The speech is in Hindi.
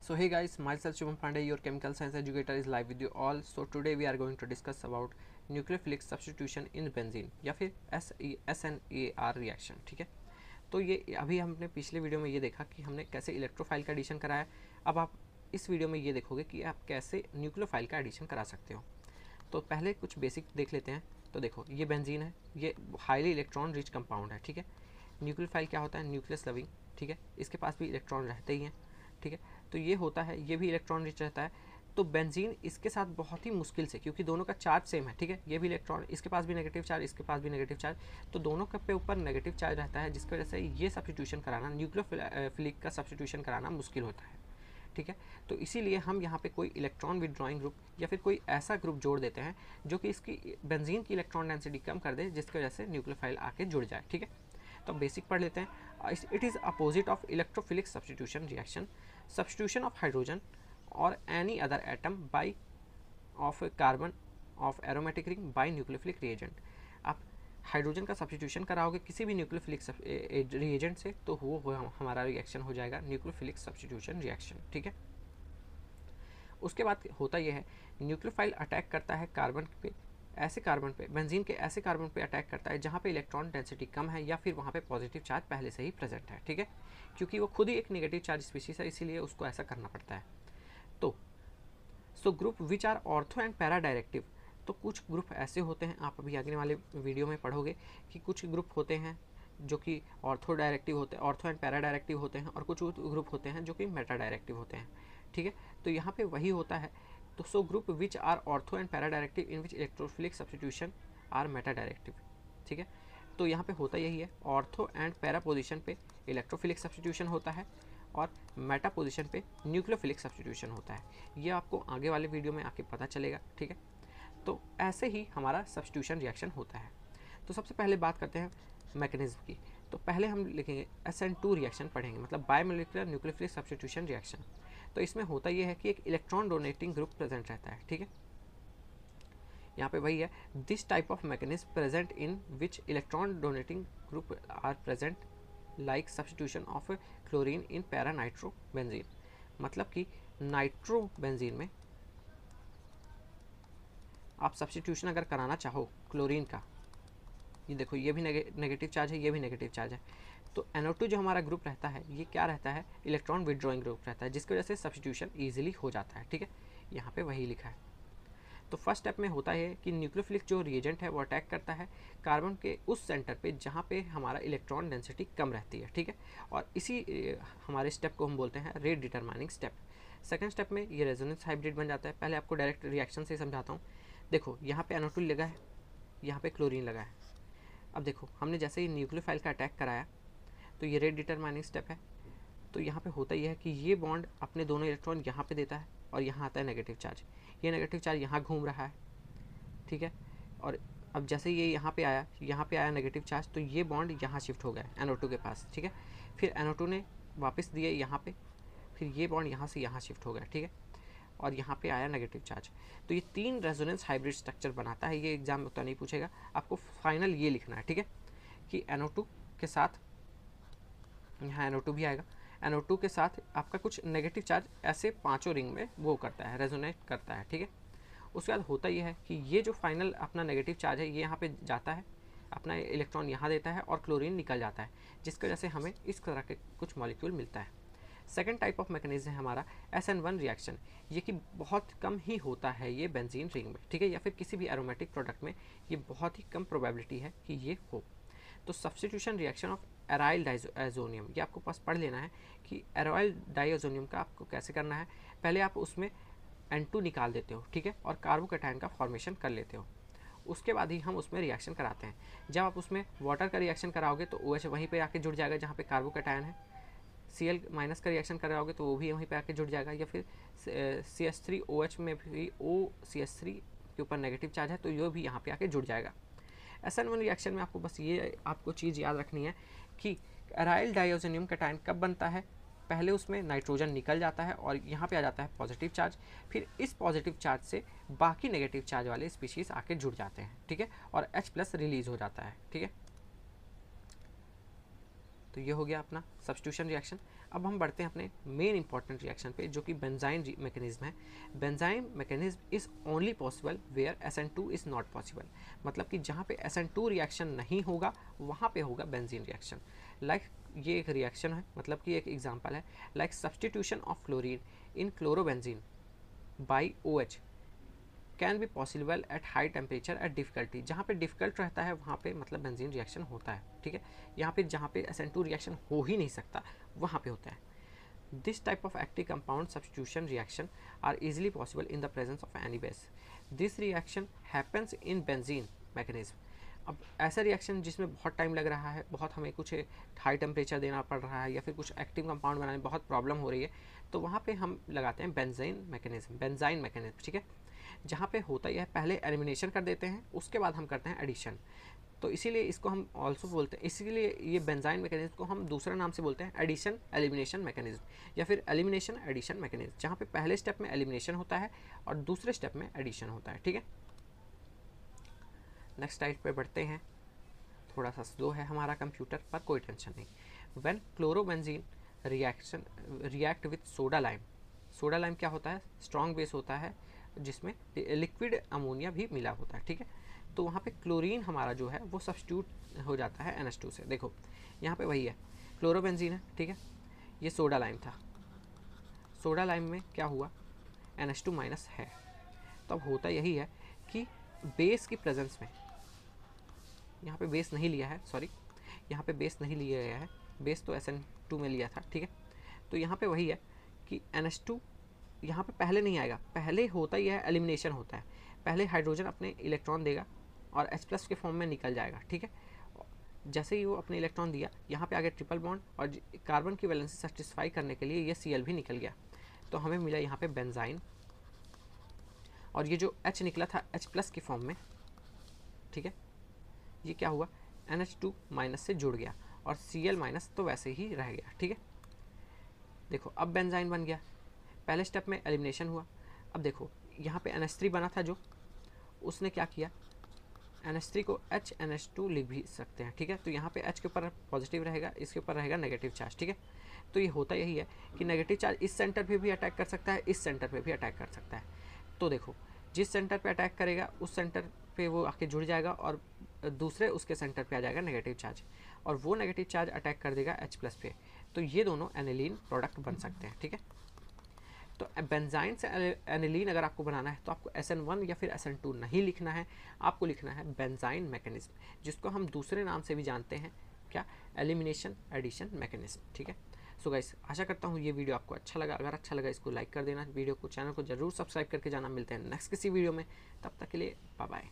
So hey guys, myself Shubham Pandey, your chemical science educator is live with you all. So today we are going to discuss about nucleophilic substitution in benzene या फिर SNAR रिएक्शन. ठीक है, तो ये अभी हमने पिछले वीडियो में ये देखा कि हमने कैसे इलेक्ट्रोफाइल का एडिशन कराया. अब आप इस वीडियो में ये देखोगे कि आप कैसे न्यूक्लियोफाइल का एडिशन करा सकते हो. तो पहले कुछ बेसिक देख लेते हैं. तो देखो, ये बेंजीन है, ये हाईली इलेक्ट्रॉन रिच कंपाउंड है. ठीक है, न्यूक्लियोफाइल क्या होता है? Nucleus loving. ठीक है, इसके पास भी इलेक्ट्रॉन रहते ही हैं. ठीक है, तो ये होता है, ये भी इलेक्ट्रॉन रिच रहता है. तो बेंजीन इसके साथ बहुत ही मुश्किल से, क्योंकि दोनों का चार्ज सेम है. ठीक है, ये भी इलेक्ट्रॉन, इसके पास भी नेगेटिव चार्ज, इसके पास भी नेगेटिव चार्ज, तो दोनों के पे ऊपर नेगेटिव चार्ज रहता है, जिसकी वजह से ये सब्स्टिट्यूशन कराना, न्यूक्लियोफिलिक का सब्स्टिट्यूशन कराना मुश्किल होता है. ठीक है, तो इसीलिए हम यहाँ पे कोई इलेक्ट्रॉन विड्रॉइंग ग्रुप या फिर कोई ऐसा ग्रुप जोड़ देते हैं जो कि इसकी बेंजीन की इलेक्ट्रॉन डेंसिटी कम कर दे, जिसकी वजह से न्यूक्लियोफाइल आके जुड़ जाए. ठीक है, तो बेसिक पढ़ लेते हैं. It is opposite of electrophilic substitution reaction, substitution of hydrogen और any other atom by of carbon of aromatic ring by nucleophilic reagent. आप हाइड्रोजन का सब्स्टिट्यूशन कराओगे किसी भी न्यूक्लियोफिलिक रिएजेंट से, तो वो हमारा रिएक्शन हो जाएगा न्यूक्लियोफिलिक सब्स्टिट्यूशन रिएक्शन. ठीक है, उसके बाद होता यह है, न्यूक्लियोफाइल अटैक करता है कार्बन पे, ऐसे कार्बन पे, बेंजीन के ऐसे कार्बन पे अटैक करता है जहाँ पे इलेक्ट्रॉन डेंसिटी कम है या फिर वहाँ पे पॉजिटिव चार्ज पहले से ही प्रेजेंट है. ठीक है, क्योंकि वो खुद ही एक नेगेटिव चार्ज स्पीशीज है, इसीलिए उसको ऐसा करना पड़ता है. तो so group which are ortho and para directive. तो कुछ ग्रुप ऐसे होते हैं, आप अभी आगे वाले वीडियो में पढ़ोगे कि कुछ ग्रुप होते हैं जो कि ऑर्थो डायरेक्टिव होते हैं, ऑर्थो एंड पैरा डायरेक्टिव होते हैं, और कुछ ग्रुप होते हैं जो कि मेटा डायरेक्टिव होते हैं. ठीक है, तो यहाँ पे वही होता है. तो so group which are ortho and para directive in which electrophilic substitution are meta directive. ठीक है, तो यहाँ पे होता यही है, ऑर्थो एंड पैरा पोजिशन पे इलेक्ट्रोफिलिक सब्स्टिट्यूशन होता है और मेटा पोजिशन पे न्यूक्लियोफिलिक सब्स्टिट्यूशन होता है. ये आपको आगे वाले वीडियो में आके पता चलेगा. ठीक है, तो ऐसे ही हमारा सब्स्टिट्यूशन रिएक्शन होता है. तो सबसे पहले बात करते हैं मैकेनिज्म की. तो पहले हम लिखेंगे SN2 रिएक्शन पढ़ेंगे, मतलब बायोमोलिकुलर न्यूक्लियोफिलिक सब्स्टिट्यूशन रिएक्शन. तो इसमें होता यह है कि एक इलेक्ट्रॉन डोनेटिंग ग्रुप प्रेजेंट रहता है. ठीक है, यहाँ पे वही है, this type of mechanism present in which electron donating group are present like substitution of chlorine in para nitro benzene. मतलब कि नाइट्रो बेंजीन में आप सब्स्टिट्यूशन अगर कराना चाहो क्लोरीन का, ये देखो, ये भी नेगेटिव चार्ज है, ये भी नेगेटिव चार्ज है, तो NO2 जो हमारा ग्रुप रहता है, ये क्या रहता है? इलेक्ट्रॉन विड्रॉइंग ग्रुप रहता है, जिसकी वजह से सब्स्टिट्यूशन ईजिली हो जाता है. ठीक है, यहाँ पे वही लिखा है. तो फर्स्ट स्टेप में होता है कि न्यूक्लियोफिलिक जो रिएजेंट है वो अटैक करता है कार्बन के उस सेंटर पे जहाँ पे हमारा इलेक्ट्रॉन डेंसिटी कम रहती है. ठीक है, और इसी हमारे स्टेप को हम बोलते हैं rate determining step. Second step में ये रेजोनेंस हाइब्रिड बन जाता है. पहले आपको डायरेक्ट रिएक्शन से समझाता हूँ. देखो, यहाँ पे NO2 लगा है, यहाँ पे क्लोरीन लगा है. अब देखो, हमने जैसे ही न्यूक्लियोफाइल का अटैक कराया, तो ये रेट डिटरमाइनिंग स्टेप है. तो यहाँ पे होता यह है कि ये बॉन्ड अपने दोनों इलेक्ट्रॉन यहाँ पे देता है और यहाँ आता है नेगेटिव चार्ज. ये नेगेटिव चार्ज यहाँ घूम रहा है. ठीक है, और अब जैसे ये यहाँ पे आया नेगेटिव चार्ज, तो ये बॉन्ड यहाँ शिफ्ट हो गया NO2 के पास. ठीक है, फिर NO2 ने वापस दिए यहाँ पे, फिर ये बॉन्ड यहाँ से यहाँ शिफ्ट हो गया. ठीक है, और यहाँ पे आया नेगेटिव चार्ज. तो ये 3 रेजोनेंस हाइब्रिड स्ट्रक्चर बनाता है. ये एग्जाम में तो नहीं पूछेगा, आपको फाइनल ये लिखना है. ठीक है, कि NO2 के साथ यहाँ NO2 भी आएगा, NO2 के साथ आपका कुछ नेगेटिव चार्ज ऐसे पांचों रिंग में वो करता है, रेजोनेट करता है. ठीक है, उसके बाद होता ये है कि ये जो फाइनल अपना नेगेटिव चार्ज है, ये यहाँ पे जाता है, अपना इलेक्ट्रॉन यहाँ देता है और क्लोरीन निकल जाता है, जिसकी वजह से हमें इस तरह के कुछ मॉलिक्यूल मिलता है. सेकेंड टाइप ऑफ मैकेनिज्म है हमारा SN1 रिएक्शन. ये कि बहुत कम ही होता है ये बेंजीन रिंग में. ठीक है, या फिर किसी भी एरोमेटिक प्रोडक्ट में ये बहुत ही कम प्रोबेबिलिटी है कि ये हो. तो सब्स्टिट्यूशन रिएक्शन ऑफ एराइल डाइज़ोनियम, ये आपको पास पढ़ लेना है कि एराइल डाइज़ोनियम का आपको कैसे करना है. पहले आप उसमें N2 निकाल देते हो. ठीक है, और कार्बोकैटायन का फॉर्मेशन कर लेते हो. उसके बाद ही हम उसमें रिएक्शन कराते हैं. जब आप उसमें वाटर का रिएक्शन कराओगे तो OH वहीं पे आके जुड़ जाएगा जहाँ पे कार्बोकैटायन है. Cl माइनस का रिएक्शन कराओगे तो वो भी वहीं पे आके जुड़ जाएगा, या फिर CH3OH में भी OCH3 के ऊपर नेगेटिव चार्ज है तो ये भी यहाँ पे आके जुड़ जाएगा. SN1 रिएक्शन में आपको बस ये आपको चीज़ याद रखनी है कि एराइल डाइज़ोनियम कैटायन कब बनता है? पहले उसमें नाइट्रोजन निकल जाता है और यहाँ पे आ जाता है पॉजिटिव चार्ज, फिर इस पॉजिटिव चार्ज से बाकी नेगेटिव चार्ज वाले स्पीशीज़ आके जुड़ जाते हैं. ठीक है, और H+ रिलीज हो जाता है. ठीक है, तो ये हो गया अपना सब्स्टिट्यूशन रिएक्शन. अब हम बढ़ते हैं अपने मेन इंपॉर्टेंट रिएक्शन पे, जो कि बेंजाइन मैकेनिज्म है। Benzyne mechanism is only possible where SN2 is not possible. मतलब कि जहाँ पे SN2 रिएक्शन नहीं होगा वहाँ पे होगा बेंजीन रिएक्शन। लाइक ये एक रिएक्शन है, मतलब कि एक एग्जांपल है, like substitution of chlorine in chlorobenzene by OH can be possible at high temperature at difficulty. जहाँ पे डिफिकल्ट रहता है वहाँ पे मतलब बेंजीन रिएक्शन होता है, ठीक है। यहाँ पे जहाँ पे SN2 रिएक्शन हो ही नहीं सकता वहाँ पे होता है। This type of active compound substitution reaction are easily possible in the presence of any base. This reaction happens in benzene mechanism. अब ऐसा रिएक्शन जिसमें बहुत टाइम लग रहा है, बहुत हमें कुछ हाई टेम्परेचर देना पड़ रहा है, या फिर कुछ एक्टिव कंपाउंड बनाने में बहुत प्रॉब्लम हो रही है, तो वहाँ पे हम लगाते हैं बेंजाइन मैकेनिज्म, ठीक है। जहाँ पे होता यह है, पहले एलिमिनेशन कर देते हैं, उसके बाद हम करते हैं एडिशन। तो इसीलिए इसको हम ऑल्सो बोलते हैं, इसीलिए ये बेंजाइन मैकेनिज्म को हम दूसरा नाम से बोलते हैं एडिशन एलिमिनेशन मैकेनिज्म, या फिर एलिमिनेशन एडिशन मैकेनिज्म, जहाँ पे पहले स्टेप में एलिमिनेशन होता है और दूसरे स्टेप में एडिशन होता है, ठीक है। नेक्स्ट स्लाइड पे बढ़ते हैं। थोड़ा सा स्लो है हमारा कंप्यूटर, पर कोई टेंशन नहीं। When chlorobenzene react with soda lime. Soda lime क्या होता है? स्ट्रॉन्ग बेस होता है जिसमें लिक्विड अमोनिया भी मिला होता है, ठीक है। तो वहाँ पे क्लोरीन हमारा जो है वो सब्स्टिट्यूट हो जाता है NH2 से। देखो यहाँ पे वही है, क्लोरोबेंजीन है, ठीक है, ये सोडा लाइम था। सोडा लाइम में क्या हुआ? NH2 माइनस है। तो अब होता यही है कि बेस की प्रेजेंस में, यहाँ पे बेस नहीं लिया है, सॉरी, यहाँ पे बेस नहीं लिया गया है, बेस तो SN2 में लिया था, ठीक है। तो यहाँ पे वही है कि NH2 यहाँ पे पहले नहीं आएगा, पहले होता ही है एलिमिनेशन होता है। पहले हाइड्रोजन अपने इलेक्ट्रॉन देगा और H+ के फॉर्म में निकल जाएगा, ठीक है। जैसे ही वो अपने इलेक्ट्रॉन दिया, यहाँ पे आ गया ट्रिपल बॉन्ड, और कार्बन की वैलेंसी सेटिस्फाई करने के लिए ये Cl भी निकल गया, तो हमें मिला यहाँ पे बेंजाइन। और ये जो H निकला था H+ के फॉर्म में, ठीक है, ये क्या हुआ? NH2 माइनस से जुड़ गया और Cl माइनस तो वैसे ही रह गया, ठीक है। देखो अब बेंजाइन बन गया, पहले स्टेप में एलिमिनेशन हुआ। अब देखो यहाँ पे NH3 बना था, जो उसने क्या किया, NH3 को HNH2 लिख भी सकते हैं, ठीक है। तो यहाँ पे H के ऊपर पॉजिटिव रहेगा, इसके ऊपर रहेगा नेगेटिव चार्ज, ठीक है। तो ये होता यही है कि नेगेटिव चार्ज इस सेंटर पे भी अटैक कर सकता है, इस सेंटर पे भी अटैक कर सकता है। तो देखो जिस सेंटर पे अटैक करेगा उस सेंटर पे वो आके जुड़ जाएगा, और दूसरे उसके सेंटर पे आ जाएगा नेगेटिव चार्ज, और वो नेगेटिव चार्ज अटैक कर देगा H+ पे। तो ये दोनों एनिलीन प्रोडक्ट बन सकते हैं, ठीक है। तो बेंजाइन से एनिलीन अगर आपको बनाना है तो आपको SN1 या फिर SN2 नहीं लिखना है, आपको लिखना है बेंजाइन मैकेनिज्म, जिसको हम दूसरे नाम से भी जानते हैं, क्या? एलिमिनेशन एडिशन मैकेनिज्म, ठीक है। सो गाइस, आशा करता हूँ ये वीडियो आपको अच्छा लगा। अगर अच्छा लगा इसको लाइक कर देना, वीडियो को, चैनल को जरूर सब्सक्राइब करके जाना। मिलते हैं नेक्स्ट किसी वीडियो में, तब तक के लिए बाय बाय।